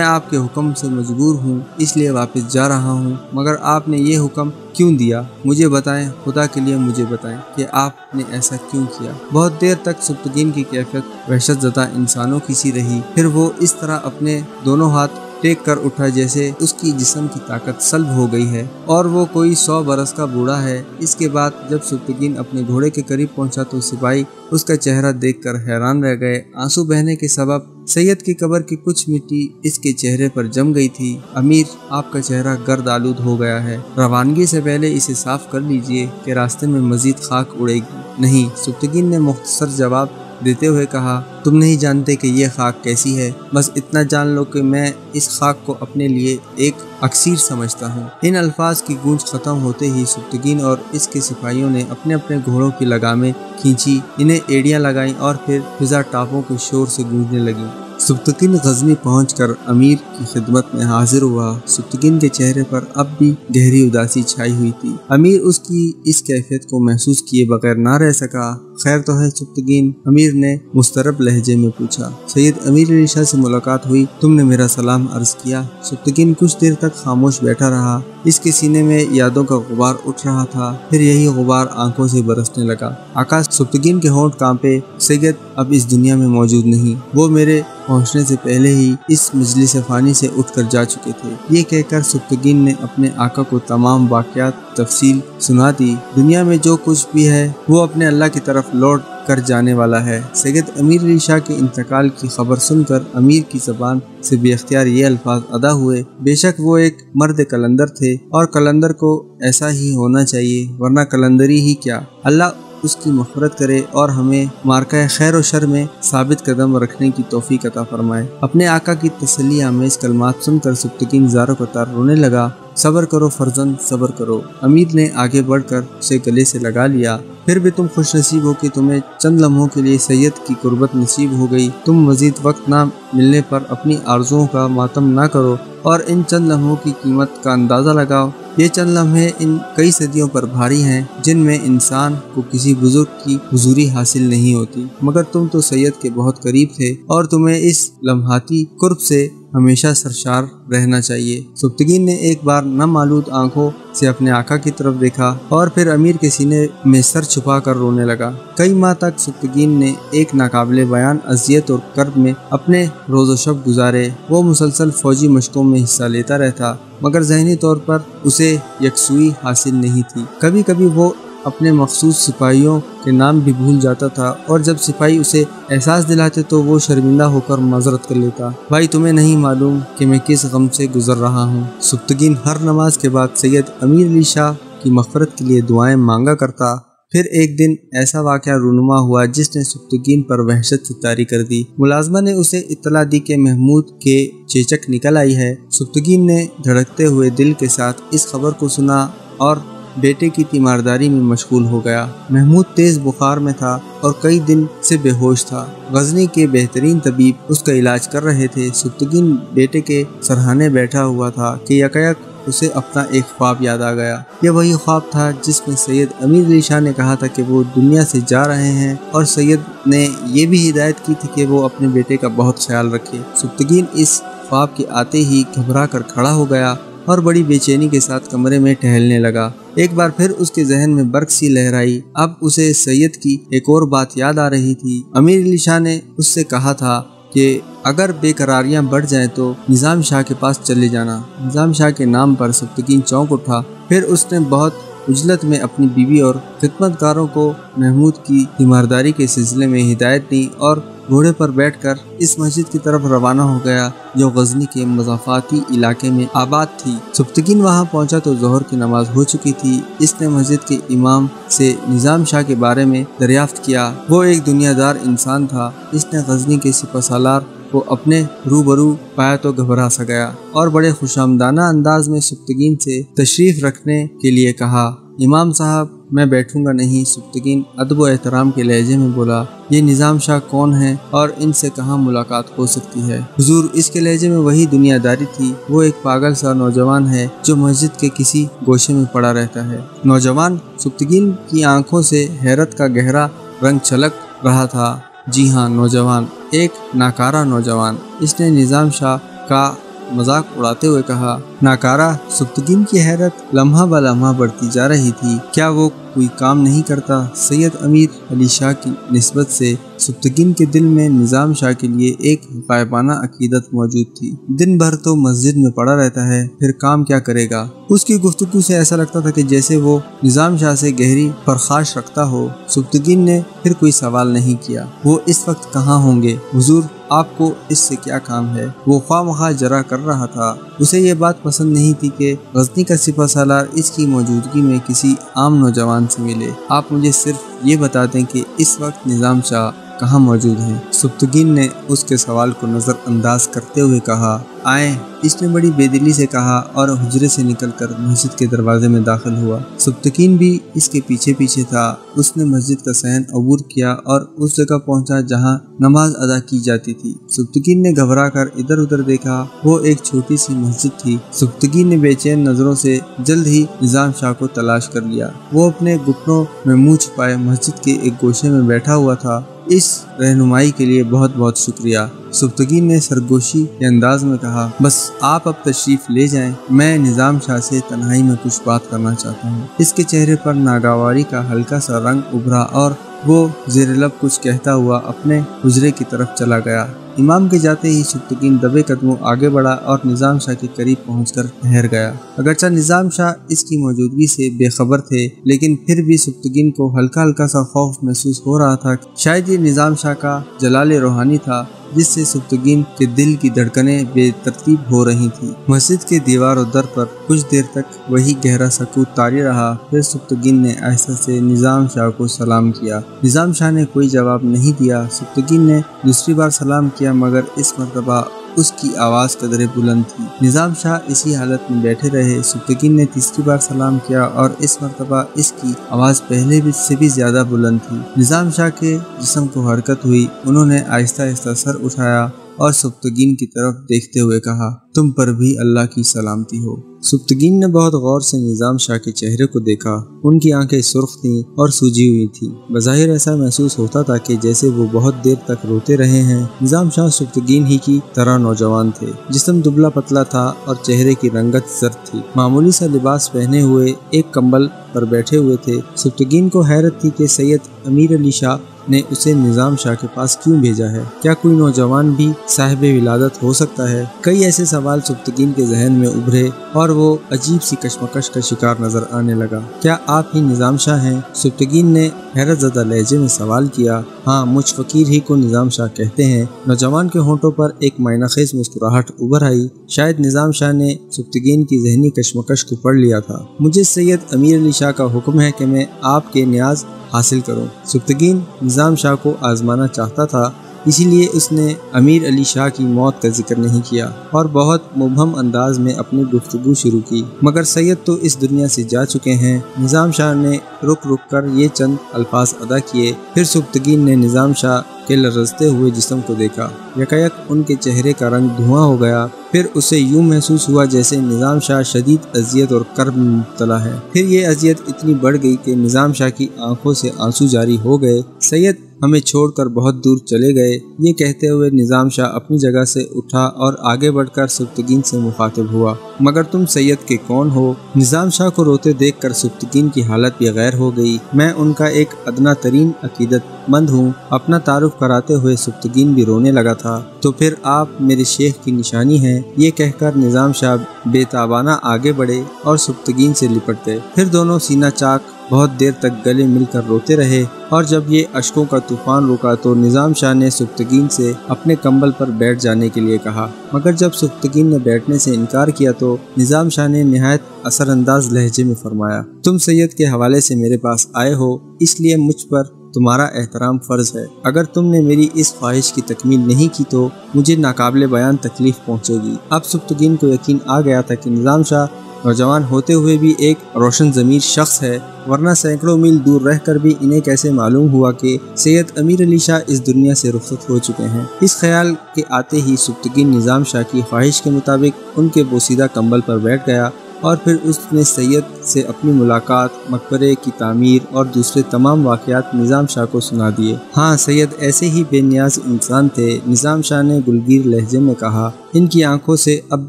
آپ کے حکم سے مجبور ہوں، اس لیے واپس جا رہا ہوں، مگر آپ نے یہ حکم کیوں دیا؟ مجھے بتائیں، خدا کے لیے مجھے بتائیں کہ آپ نے ایسا کیوں کیا؟ بہت دیر تک سبکتگین کی کیفیت وحشت زدہ انسانوں کی سی رہی، پھر وہ اس طرح اپنے دونوں ہاتھ ٹیک کر اٹھا جیسے اس کی جسم کی طاقت سلب ہو گئی ہے اور وہ کوئی 100 برس کا بوڑھا ہے۔ اس کے بعد جب سبکتگین اپنے گھوڑے کے قریب پہنچا تو سپاہی اس کا چہرہ دیکھ کر حیران رہ گئے۔ آنسو بہنے کے سبب سید کی قبر کی کچھ مٹی اس کے چہرے پر جم گئی تھی۔ امیر، آپ کا چہرہ گرد آلود ہو گیا ہے، روانگی سے پہلے اسے صاف کر لیجئے کہ راستے میں مزید خاک اڑے گی۔ نہیں، سبکتگین نے مختصر جواب دیتے ہوئے کہا، تم نہیں جانتے کہ یہ خاک کیسی ہے، بس اتنا جان لو کہ میں اس خاک کو اپنے لیے ایک اکسیر سمجھتا ہوں۔ ان الفاظ کی گونج ختم ہوتے ہی سبکتگین اور اس کے سپاہیوں نے اپنے اپنے گھوڑوں کی لگامیں کھینچی، انہیں ایڑیاں لگائیں اور پھر فضا ٹاپوں کے شور سے گونجنے لگیں۔ سبکتگین غزنی پہنچ کر امیر کی خدمت میں حاضر ہوا۔ سبکتگین کے چہرے پر اب بھی گہری اداسی چھائی ہوئی تھی۔ امیر اس کی اس کیفیت کو محسوس کیے بغیر نہ رہ سکا۔ خیر تو ہے سبکتگین؟ امیر نے مضطرب لہجے میں پوچھا۔ سید امیر علی شاہ سے ملاقات ہوئی، تم نے میرا سلام عرض کیا؟ سبکتگین کچھ دیر تک خاموش بیٹھا رہا۔ اس کے سینے میں یادوں کا غبار اٹھ رہا تھا، پھر یہی غبار آنکھوں سے برسنے لگا۔ آقا، سبکتگین کے ہونٹ کانپے۔ سید اب اس دنیا میں موجود نہیں، وہ میرے پہنچنے سے پہلے ہی اس مجلس فانی سے اٹھ کر جا چکے تھے۔ یہ کہہ کر سبکتگین نے اپنے آقا کو تمام واقعات تفصیل سنا دی۔ دنیا میں جو کچھ بھی ہے وہ اپنے اللہ کی طرف لوٹ کر جانے والا ہے۔ سید امیر علی شاہ کے انتقال کی خبر سن کر امیر کی زبان سے بے اختیار یہ الفاظ ادا ہوئے، بے شک وہ ایک مرد قلندر تھے اور قلندر کو ایسا ہی ہونا چاہیے، ورنہ قلندری ہی کیا۔ اللہ اس کی مغفرت کرے اور ہمیں مارکہ خیر و شر میں ثابت قدم رکھنے کی توفیق عطا فرمائے۔ اپنے آقا کی تسلی آمیز کلمات سن کر سبکتگین زار و قطار رونے لگا۔ صبر کرو فرزند، صبر کرو۔ امیر نے آگے بڑھ کر اسے گلے سے لگا لیا۔ پھر بھی تم خوش نصیب ہو کہ تمہیں چند لمحوں کے لیے سید کی قربت نصیب ہو گئی۔ تم مزید وقت نہ ملنے پر اپنی آرزوؤں کا ماتم نہ کرو اور ان چند لمحوں کی قیمت کا اندازہ لگاؤ۔ یہ چند لمحے ان کئی صدیوں پر بھاری ہیں جن میں انسان کو کسی بزرگ کی حضوری حاصل نہیں ہوتی، مگر تم تو سید کے بہت قریب تھے اور تمہیں اس لمحاتی قرب سے ہمیشہ سرشار رہنا چاہیے۔ سبکتگین نے ایک بار نامالود آنکھوں سے اپنے آقا کی طرف دیکھا اور پھر امیر کے سینے میں سر چھپا کر رونے لگا۔ کئی ماہ تک سبکتگین نے ایک ناقابل بیان اذیت اور کرب میں اپنے روز و شب گزارے۔ وہ مسلسل فوجی مشقوں میں حصہ لیتا رہتا، مگر ذہنی طور پر اسے یکسوئی حاصل نہیں تھی۔ کبھی کبھی وہ اپنے مخصوص سپاہیوں کے نام بھی بھول جاتا تھا اور جب سپاہی اسے احساس دلاتے تو وہ شرمندہ ہو کر معذرت کر لیتا، بھائی تمہیں نہیں معلوم کہ میں کس غم سے گزر رہا ہوں۔ سبکتگین ہر نماز کے بعد سید امیر علی شاہ کی مغفرت کے لیے دعائیں مانگا کرتا۔ پھر ایک دن ایسا واقعہ رونما ہوا جس نے سبکتگین پر وحشت سے طاری کر دی۔ ملازمہ نے اسے اطلاع دی کہ محمود کے چیچک نکل آئی ہے۔ سبکتگین نے دھڑکتے ہوئے دل کے ساتھ اس خبر کو سنا اور بیٹے کی تیمارداری میں مشغول ہو گیا۔ محمود تیز بخار میں تھا اور کئی دن سے بے ہوش تھا۔ غزنی کے بہترین طبیب اس کا علاج کر رہے تھے۔ سبکتگین بیٹے کے سرہانے بیٹھا ہوا تھا کہ یکایک اسے اپنا ایک خواب یاد آ گیا۔ یہ وہی خواب تھا جس میں سید امیر علی شاہ نے کہا تھا کہ وہ دنیا سے جا رہے ہیں اور سید نے یہ بھی ہدایت کی تھی کہ وہ اپنے بیٹے کا بہت خیال رکھے۔ سبکتگین اس خواب کے آتے ہی گھبرا کر کھڑا ہو گیا اور بڑی بے چینی کے ساتھ کمرے میں ٹہلنے لگا۔ ایک بار پھر اس کے ذہن میں برق سی لہرائی۔ اب اسے سید کی ایک اور بات یاد آ رہی تھی۔ امیر علی شاہ نے اس سے کہا تھا کہ اگر بے قراریاں بڑھ جائیں تو نظام شاہ کے پاس چلے جانا۔ نظام شاہ کے نام پر سبکتگین چونک اٹھا۔ پھر اس نے بہت عجلت میں اپنی بیوی اور خدمتگاروں کو محمود کی تیمارداری کے سلسلے میں ہدایت دی اور گھوڑے پر بیٹھ کر اس مسجد کی طرف روانہ ہو گیا جو غزنی کے مضافاتی علاقے میں آباد تھی۔ سبکتگین وہاں پہنچا تو ظہر کی نماز ہو چکی تھی۔ اس نے مسجد کے امام سے نظام شاہ کے بارے میں دریافت کیا۔ وہ ایک دنیا دار انسان تھا۔ اس نے غزنی کے سپہ سالار کو اپنے روبرو پایا تو گھبرا سا گیا اور بڑے خوشامدانہ انداز میں سبکتگین سے تشریف رکھنے کے لیے کہا۔ امام صاحب میں بیٹھوں گا نہیں، سبکتگین ادب و احترام کے لہجے میں بولا۔ یہ نظام شاہ کون ہیں اور ان سے کہاں ملاقات ہو سکتی ہے؟ حضور، اس کے لہجے میں وہی دنیا داری تھی۔ وہ ایک پاگل سا نوجوان ہے جو مسجد کے کسی گوشے میں پڑا رہتا ہے۔ نوجوان؟ سبکتگین کی آنکھوں سے حیرت کا گہرا رنگ چھلک رہا تھا۔ جی ہاں، نوجوان، ایک ناکارہ نوجوان، اس نے نظام شاہ کا مذاق اڑاتے ہوئے کہا۔ ناکارہ؟ سبکتگین کی حیرت لمحہ بہ لمحہ بڑھتی جا رہی تھی۔ کیا وہ کوئی کام نہیں کرتا؟ سید امیر علی شاہ کی نسبت سے سبکتگین کے دل میں نظام شاہ کے لیے ایک غائبانہ عقیدت موجود تھی۔ دن بھر تو مسجد میں پڑا رہتا ہے، پھر کام کیا کرے گا؟ اس کی گفتگو سے ایسا لگتا تھا کہ جیسے وہ نظام شاہ سے گہری پرخاش رکھتا ہو۔ سبکتگین نے پھر کوئی سوال نہیں کیا۔ وہ اس وقت کہاں ہوں گے؟ حضور، آپ کو اس سے کیا کام ہے؟ وہ خواہ مخواہ جرا کر رہا تھا۔ اسے یہ بات پسند نہیں تھی کہ غزنی کا سپہ سالار اس کی موجودگی میں کسی عام نوجوان سے ملے۔ آپ مجھے صرف یہ بتا دیں کہ اس وقت نظام شاہ کہاں موجود ہیں؟ سبکتگین نے اس کے سوال کو نظر انداز کرتے ہوئے کہا۔ آئیں، اس نے بڑی بے دلی سے کہا اور حجرے سے نکل کر مسجد کے دروازے میں داخل ہوا۔ سبکتگین بھی اس کے پیچھے پیچھے تھا۔ اس نے مسجد کا صحن عبور کیا اور اس جگہ پہنچا جہاں نماز ادا کی جاتی تھی۔ سبکتگین نے گھبرا کر ادھر ادھر دیکھا۔ وہ ایک چھوٹی سی مسجد تھی۔ سبکتگین نے بے چین نظروں سے جلد ہی نظام شاہ کو تلاش کر لیا۔ وہ اپنے گھٹنوں میں منہ چھپائے مسجد کے ایک گوشے میں بیٹھا ہوا تھا۔ اس رہنمائی کے لیے بہت بہت شکریہ، سبکتگین نے سرگوشی کے انداز میں کہا۔ بس آپ اب تشریف لے جائیں، میں نظام شاہ سے تنہائی میں کچھ بات کرنا چاہتا ہوں۔ اس کے چہرے پر ناگواری کا ہلکا سا رنگ ابھرا اور وہ زیر لب کچھ کہتا ہوا اپنے حجرے کی طرف چلا گیا۔ امام کے جاتے ہی سبکتگین دبے قدموں آگے بڑھا اور نظام شاہ کے قریب پہنچ کر ٹھہر گیا۔ اگرچہ نظام شاہ اس کی موجودگی سے بے خبر تھے، لیکن پھر بھی سبکتگین کو ہلکا ہلکا سا خوف محسوس ہو رہا تھا۔ شاید یہ نظام شاہ کا جلال روحانی تھا جس سے سبکتگین کے دل کی دھڑکنیں بے ترتیب ہو رہی تھیں۔ مسجد کے دیوار و در پر کچھ دیر تک وہی گہرا سکوت طاری رہا۔ پھر سبکتگین نے آہستہ سے نظام شاہ کو سلام کیا۔ نظام شاہ نے کوئی جواب نہیں دیا۔ سبکتگین نے دوسری بار سلام کیا، مگر اس مرتبہ اس کی آواز قدرے بلند تھی۔ نظام شاہ اسی حالت میں بیٹھے رہے۔ سبکتگین نے تیسری بار سلام کیا اور اس مرتبہ اس کی آواز پہلے سے بھی زیادہ بلند تھی۔ نظام شاہ کے جسم کو حرکت ہوئی۔ انہوں نے آہستہ آہستہ سر اٹھایا اور سبکتگین کی طرف دیکھتے ہوئے کہا، تم پر بھی اللہ کی سلامتی ہو۔ سبکتگین نے بہت غور سے نظام شاہ کے چہرے کو دیکھا۔ ان کی آنکھیں سرخ تھیں اور سوجی ہوئی تھیں۔ بظاہر ایسا محسوس ہوتا تھا کہ جیسے وہ بہت دیر تک روتے رہے ہیں۔ نظام شاہ سبکتگین ہی کی طرح نوجوان تھے۔ جسم دبلا پتلا تھا اور چہرے کی رنگت زرد تھی۔ معمولی سا لباس پہنے ہوئے ایک کمبل پر بیٹھے ہوئے تھے۔ سبکتگین کو حیرت تھی کہ سید امیر علی شاہ نے اسے نظام شاہ کے پاس کیوں بھیجا ہے؟ کیا کوئی نوجوان بھی صاحب ولادت ہو سکتا ہے؟ کئی ایسے سوال سبکتگین کے ذہن میں ابھرے اور وہ عجیب سی کشمکش کا شکار نظر آنے لگا۔ کیا آپ ہی نظام شاہ ہیں؟ سبکتگین نے حیرت زدہ لہجے میں سوال کیا۔ ہاں، مجھ فقیر ہی کو نظام شاہ کہتے ہیں۔ نوجوان کے ہونٹوں پر ایک معنی خیز مسکراہٹ ابھر آئی۔ شاید نظام شاہ نے سبکتگین کی ذہنی کشمکش کو پڑھ لیا تھا۔ مجھے سید امیر علی شاہ کا حکم ہے کہ میں آپ کے نیاز حاصل کروں۔ سبکتگین نظام شاہ کو آزمانا چاہتا تھا، اسی لیے اس نے امیر علی شاہ کی موت کا ذکر نہیں کیا اور بہت مبہم انداز میں اپنی گفتگو شروع کی۔ مگر سید تو اس دنیا سے جا چکے ہیں۔ نظام شاہ نے رک رک کر یہ چند الفاظ ادا کیے۔ پھر سبکتگین نے نظام شاہ کے لرزتے ہوئے جسم کو دیکھا۔ یکایک ان کے چہرے کا رنگ دھواں ہو گیا۔ پھر اسے یوں محسوس ہوا جیسے نظام شاہ شدید اذیت اور کرب میں مبتلا ہے۔ پھر یہ اذیت اتنی بڑھ گئی کہ نظام شاہ کی آنکھوں سے آنسو جاری ہو گئے۔ سید ہمیں چھوڑ کر بہت دور چلے گئے۔ یہ کہتے ہوئے نظام شاہ اپنی جگہ سے اٹھا اور آگے بڑھ کر سبکتگین سے مخاطب ہوا۔ مگر تم سید کے کون ہو؟ نظام شاہ کو روتے دیکھ کر سبکتگین کی حالت بھی غیر ہو گئی۔ میں ان کا ایک ادنا ترین عقیدت مند ہوں۔ اپنا تعارف کراتے ہوئے سبکتگین بھی رونے لگا تھا۔ تو پھر آپ میرے شیخ کی نشانی ہیں۔ یہ کہہ کر نظام شاہ بے تابانہ آگے بڑھے اور سبکتگین سے لپٹ گئے۔ پھر دونوں سینہ چاک بہت دیر تک گلے مل کر روتے رہے اور جب یہ اشکوں کا طوفان رکا تو نظام شاہ نے سبکتگین سے اپنے کمبل پر بیٹھ جانے کے لیے کہا۔ مگر جب سبکتگین نے بیٹھنے سے انکار کیا تو نظام شاہ نے نہایت اثر انداز لہجے میں فرمایا، تم سید کے حوالے سے میرے پاس آئے ہو، اس لیے مجھ پر تمہارا احترام فرض ہے۔ اگر تم نے میری اس خواہش کی تکمیل نہیں کی تو مجھے ناقابل بیان تکلیف پہنچے گی۔ اب سبکتگین کو یقین آ گیا تھا کہ نظام شاہ نوجوان ہوتے ہوئے بھی ایک روشن ضمیر شخص ہے، ورنہ سینکڑوں میل دور رہ کر بھی انہیں کیسے معلوم ہوا کہ سید امیر علی شاہ اس دنیا سے رخصت ہو چکے ہیں۔ اس خیال کے آتے ہی سبکتگین نظام شاہ کی خواہش کے مطابق ان کے بوسیدہ کمبل پر بیٹھ گیا اور پھر اس نے سید سے اپنی ملاقات، مقبرے کی تعمیر اور دوسرے تمام واقعات نظام شاہ کو سنا دیے۔ ہاں، سید ایسے ہی بے نیاز انسان تھے، نظام شاہ نے گلگیر لہجے میں کہا۔ ان کی آنکھوں سے اب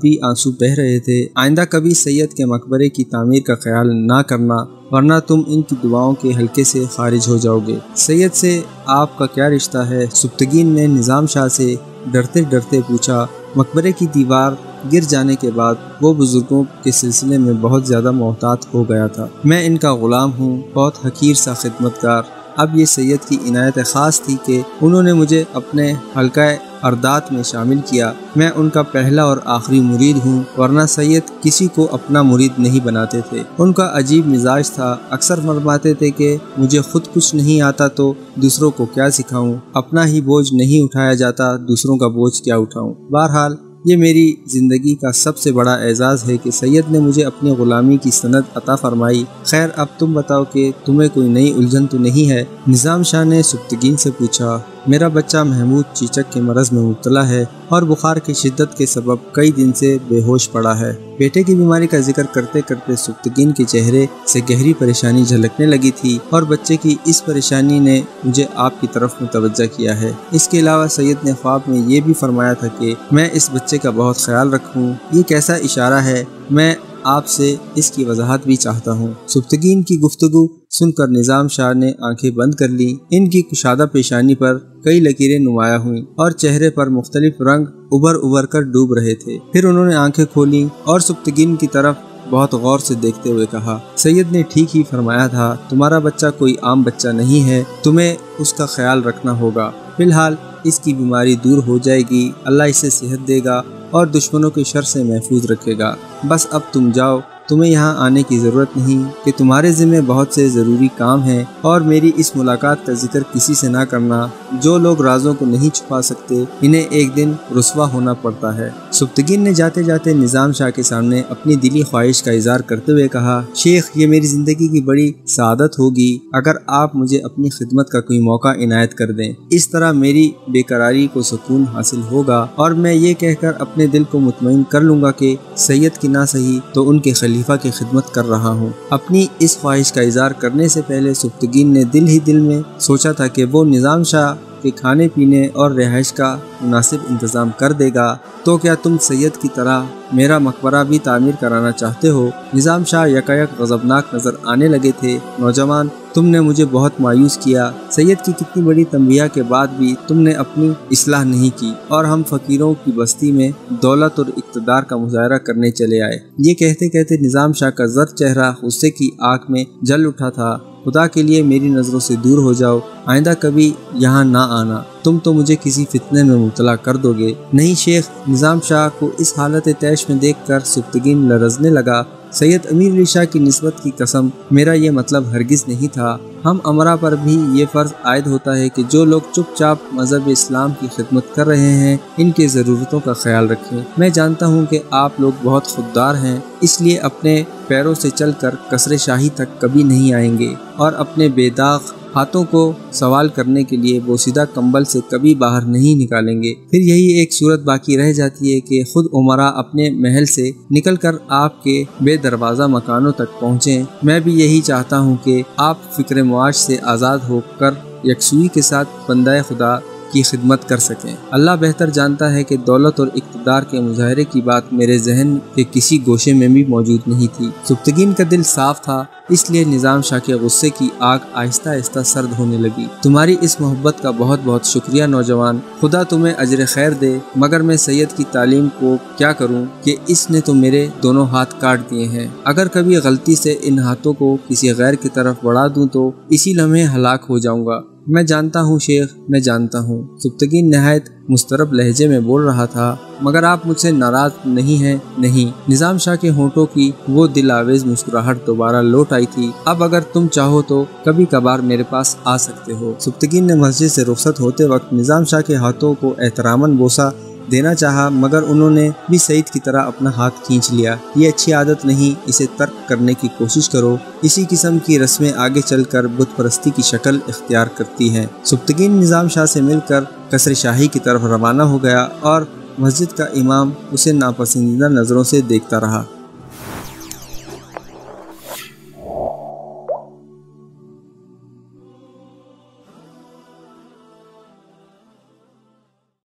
بھی آنسو بہہ رہے تھے۔ آئندہ کبھی سید کے مقبرے کی تعمیر کا خیال نہ کرنا، ورنہ تم ان کی دعاؤں کے حلقے سے خارج ہو جاؤ گے۔ سید سے آپ کا کیا رشتہ ہے؟ سبکتگین نے نظام شاہ سے ڈرتے ڈرتے پوچھا۔ مقبرے کی دیوار گر جانے کے بعد وہ بزرگوں کے سلسلے میں بہت زیادہ محتاط ہو گیا تھا۔ میں ان کا غلام ہوں، بہت حقیر سا خدمتگار۔ اب یہ سید کی عنایت خاص تھی کہ انہوں نے مجھے اپنے حلقہ اردات میں شامل کیا۔ میں ان کا پہلا اور آخری مرید ہوں، ورنہ سید کسی کو اپنا مرید نہیں بناتے تھے۔ ان کا عجیب مزاج تھا، اکثر فرماتے تھے کہ مجھے خود کچھ نہیں آتا تو دوسروں کو کیا سکھاؤں، اپنا ہی بوجھ نہیں اٹھایا جاتا، دوسروں کا بوجھ کیا اٹھاؤں۔ بہرحال یہ میری زندگی کا سب سے بڑا اعزاز ہے کہ سید نے مجھے اپنی غلامی کی سند عطا فرمائی۔ خیر، اب تم بتاؤ کہ تمہیں کوئی نئی الجھن تو نہیں ہے؟ نظام شاہ نے سبکتگین سے پوچھا۔ میرا بچہ محمود چیچک کے مرض میں مبتلا ہے اور بخار کی شدت کے سبب کئی دن سے بے ہوش پڑا ہے۔ بیٹے کی بیماری کا ذکر کرتے کرتے سبکتگین کے چہرے سے گہری پریشانی جھلکنے لگی تھی اور بچے کی اس پریشانی نے مجھے آپ کی طرف متوجہ کیا ہے۔ اس کے علاوہ سید نے خواب میں یہ بھی فرمایا تھا کہ میں اس بچے کا بہت خیال رکھوں۔ یہ کیسا اشارہ ہے؟ میں آپ سے اس کی وضاحت بھی چاہتا ہوں۔ سبکتگین کی گفتگو سن کر نظام شاہ نے آنکھیں بند کر لیں۔ ان کی کشادہ پیشانی پر کئی لکیریں نمایاں ہوئیں اور چہرے پر مختلف رنگ ابھر کر ڈوب رہے تھے۔ پھر انہوں نے آنکھیں کھولیں اور سبکتگین کی طرف بہت غور سے دیکھتے ہوئے کہا، سید نے ٹھیک ہی فرمایا تھا، تمہارا بچہ کوئی عام بچہ نہیں ہے، تمہیں اس کا خیال رکھنا ہوگا۔ فی الحال اس کی بیماری دور ہو جائے گی، اللہ اسے صحت دے گا اور دشمنوں کے شر سے محفوظ رکھے گا۔ بس اب تم جاؤ، تمہیں یہاں آنے کی ضرورت نہیں کہ تمہارے ذمہ بہت سے ضروری کام ہیں، اور میری اس ملاقات کا ذکر کسی سے نہ کرنا۔ جو لوگ رازوں کو نہیں چھپا سکتے انہیں ایک دن رسوا ہونا پڑتا ہے۔ سبکتگین نے جاتے جاتے نظام شاہ کے سامنے اپنی دلی خواہش کا اظہار کرتے ہوئے کہا، شیخ، یہ میری زندگی کی بڑی سعادت ہوگی اگر آپ مجھے اپنی خدمت کا کوئی موقع عنایت کر دیں۔ اس طرح میری بے قراری کو سکون حاصل ہوگا اور میں یہ کہہ کر اپنے دل کو مطمئن کر لوں گا کہ سید کی نہ صحیح تو ان کے خلیفہ کی خدمت کر رہا ہوں۔ اپنی اس خواہش کا اظہار کرنے سے پہلے سبکتگین نے دل ہی دل میں سوچا تھا کہ وہ نظام شاہ کے کھانے پینے اور رہائش کا مناسب انتظام کر دے گا۔ تو کیا تم سید کی طرح میرا مقبرہ بھی تعمیر کرانا چاہتے ہو؟ نظام شاہ یکایک غضبناک نظر آنے لگے تھے۔ نوجوان، تم نے مجھے بہت مایوس کیا۔ سید کی کتنی بڑی تنبیہ کے بعد بھی تم نے اپنی اصلاح نہیں کی اور ہم فقیروں کی بستی میں دولت اور اقتدار کا مظاہرہ کرنے چلے آئے۔ یہ کہتے کہتے نظام شاہ کا زرد چہرہ غصے کی آگ میں جل اٹھا تھا۔ خدا کے لیے میری نظروں سے دور ہو جاؤ، آئندہ کبھی یہاں نہ آنا، تم تو مجھے کسی فتنے میں مبتلا کر دو گے۔ نہیں شیخ، نظام شاہ کو اس حالت طیش میں دیکھ کر سبکتگین لرزنے لگا۔ سید امیر علی شاہ کی نسبت کی قسم، میرا یہ مطلب ہرگز نہیں تھا۔ ہم امرا پر بھی یہ فرض عائد ہوتا ہے کہ جو لوگ چپ چاپ مذہب اسلام کی خدمت کر رہے ہیں ان کی ضرورتوں کا خیال رکھیں۔ میں جانتا ہوں کہ آپ لوگ بہت خوددار ہیں، اس لیے اپنے پیروں سے چل کر قصر شاہی تک کبھی نہیں آئیں گے اور اپنے بے داغ ہاتھوں کو سوال کرنے کے لیے بوسیدہ کمبل سے کبھی باہر نہیں نکالیں گے۔ پھر یہی ایک صورت باقی رہ جاتی ہے کہ خود عمرا اپنے محل سے نکل کر آپ کے بے دروازہ مکانوں تک پہنچیں۔ میں بھی یہی چاہتا ہوں کہ آپ فکر معاش سے آزاد ہو کر یکسوئی کے ساتھ بندہ خدا کی خدمت کر سکیں۔ اللہ بہتر جانتا ہے کہ دولت اور اقتدار کے مظاہرے کی بات میرے ذہن کے کسی گوشے میں بھی موجود نہیں تھی۔ سبکتگین کا دل صاف تھا، اس لیے نظام شاہ کے غصے کی آگ آہستہ آہستہ سرد ہونے لگی۔ تمہاری اس محبت کا بہت بہت شکریہ نوجوان، خدا تمہیں اجر خیر دے، مگر میں سید کی تعلیم کو کیا کروں کہ اس نے تو میرے دونوں ہاتھ کاٹ دیے ہیں۔ اگر کبھی غلطی سے ان ہاتھوں کو کسی غیر کی طرف بڑھا دوں تو اسی لمحے ہلاک ہو جاؤں گا۔ میں جانتا ہوں شیخ، میں جانتا ہوں۔ سبتگین نہایت مضطرب لہجے میں بول رہا تھا، مگر آپ مجھ سے ناراض نہیں ہیں؟ نہیں۔ نظام شاہ کے ہونٹوں کی وہ دل آویز مسکراہٹ دوبارہ لوٹ آئی تھی۔ اب اگر تم چاہو تو کبھی کبھار میرے پاس آ سکتے ہو۔ سبتگین نے مسجد سے رخصت ہوتے وقت نظام شاہ کے ہاتھوں کو احتراماً بوسہ دینا چاہا، مگر انہوں نے بھی سعید کی طرح اپنا ہاتھ کھینچ لیا۔ یہ اچھی عادت نہیں، اسے ترک کرنے کی کوشش کرو۔ اسی قسم کی رسمیں آگے چل کر بت پرستی کی شکل اختیار کرتی ہیں۔ سبتگین نظام شاہ سے مل کر قصر شاہی کی طرف روانہ ہو گیا اور مسجد کا امام اسے ناپسندیدہ نظروں سے دیکھتا رہا۔